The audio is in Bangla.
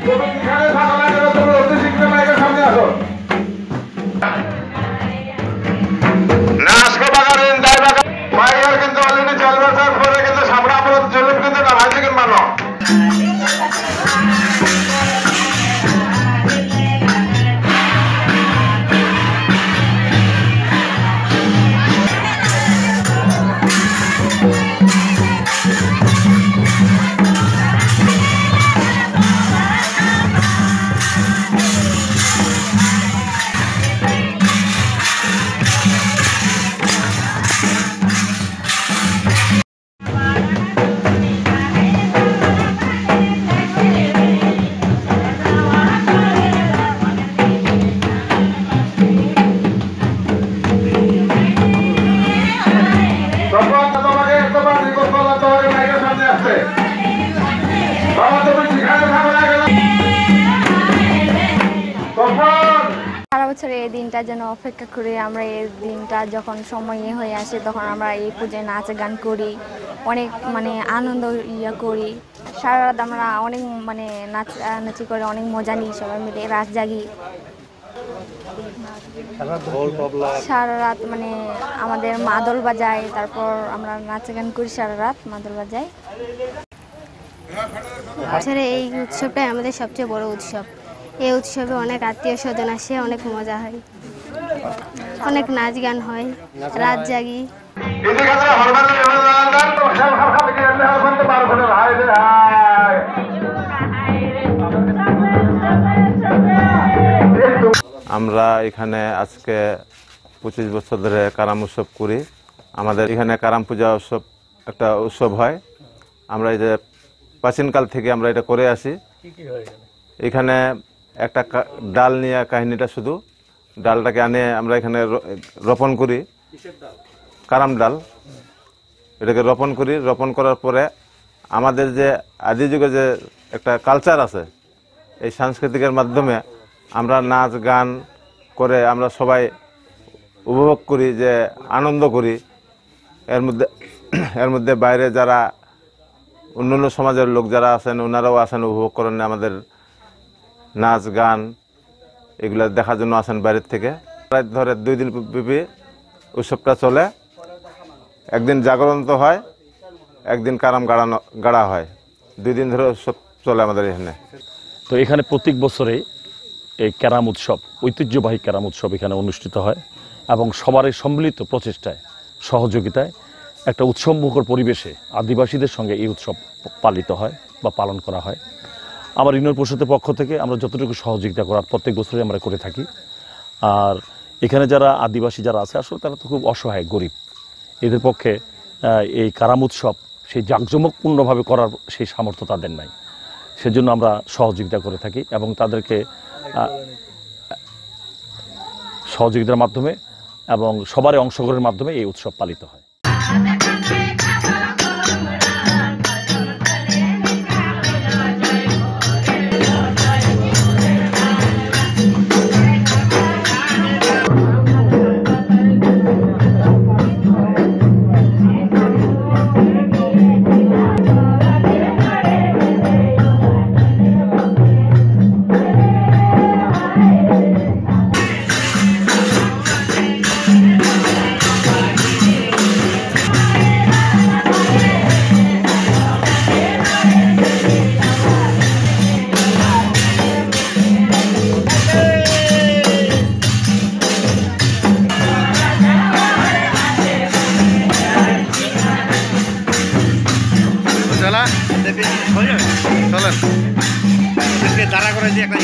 তুমি যেখানে থাকো না কেন তুমি অতি শীঘ্র মাইকের সামনে আসো। নাচকো বাগানের দায় বাগান মাইকের কিন্তু অলরেডি চলবে পরে কিন্তু সামনে আমরা জলুম কিন্তু না ভাই থেকে মানো। সারা বছর এই দিনটা যেন অপেক্ষা করি আমরা। এই দিনটা যখন সময় হয়ে আসে তখন আমরা এই পূজায় নাচ গান করি, অনেক আনন্দ করি। সারা রাত আমরা অনেক নাচি করে অনেক মজা নিই, সবাই মিলে রাত জাগি। সারা রাত আমাদের মাদল বাজায়, তারপর আমরা নাচ গান করি, সারা রাত মাদল বাজায়। এই উৎসবটাই আমাদের সবচেয়ে বড় উৎসব। এই উৎসবে অনেক আত্মীয় স্বজন আসে, অনেক মজা হয়, অনেক নাচ গান হয়, রাত জাগি। আমরা এখানে আজকে 25 বছর ধরে কারাম উৎসব করি। আমাদের এখানে কারাম পূজা উৎসব একটা উৎসব হয়। আমরা এই যে প্রাচীনকাল থেকে আমরা এটা করে আসি। এখানে একটা ডাল নিয়ে কাহিনীটা, শুধু ডালটাকে আনে আমরা এখানে রোপণ করি, কারাম ডাল, এটাকে রোপণ করি। রোপণ করার পরে আমাদের যে আদি যুগে যে একটা কালচার আছে, এই সাংস্কৃতিকের মাধ্যমে আমরা নাচ গান করে আমরা সবাই উপভোগ করি, যে আনন্দ করি। এর মধ্যে বাইরে যারা অন্যান্য সমাজের লোক যারা আছেন ওনারাও আসেন, উপভোগ করেন আমাদের নাচ গান, এগুলো দেখার জন্য আসেন বাইরের থেকে। প্রায় ধরে 2 দিন ব্যাপী উৎসবটা চলে। একদিন জাগরন্ত হয়, একদিন কারাম গাড়া হয়। 2 দিন ধরে উৎসব চলে আমাদের এখানে। তো এখানে প্রত্যেক বছরে এই ক্যারাম উৎসব, ঐতিহ্যবাহী ক্যারাম উৎসব এখানে অনুষ্ঠিত হয় এবং সবারই সম্মিলিত প্রচেষ্টায়, সহযোগিতায় একটা উৎসবমুখর পরিবেশে আদিবাসীদের সঙ্গে এই উৎসব পালিত হয় বা পালন করা হয়। আমার ইউনিয়ন পরিষদের পক্ষ থেকে আমরা যতটুকু সহযোগিতা করার প্রত্যেক বছরই আমরা করে থাকি। আর এখানে যারা আদিবাসী যারা আছে, আসলে তারা তো খুব অসহায়, গরিব। এদের পক্ষে এই কারাম উৎসব সেই জাঁকজমকপূর্ণভাবে করার সেই সামর্থ্য তাদের নাই। সেজন্য আমরা সহযোগিতা করে থাকি এবং তাদেরকে সহযোগিতার মাধ্যমে এবং সবারই অংশগ্রহণের মাধ্যমে এই উৎসব পালিত হয়। চলেন দাঁড়া করে দিয়ে একটা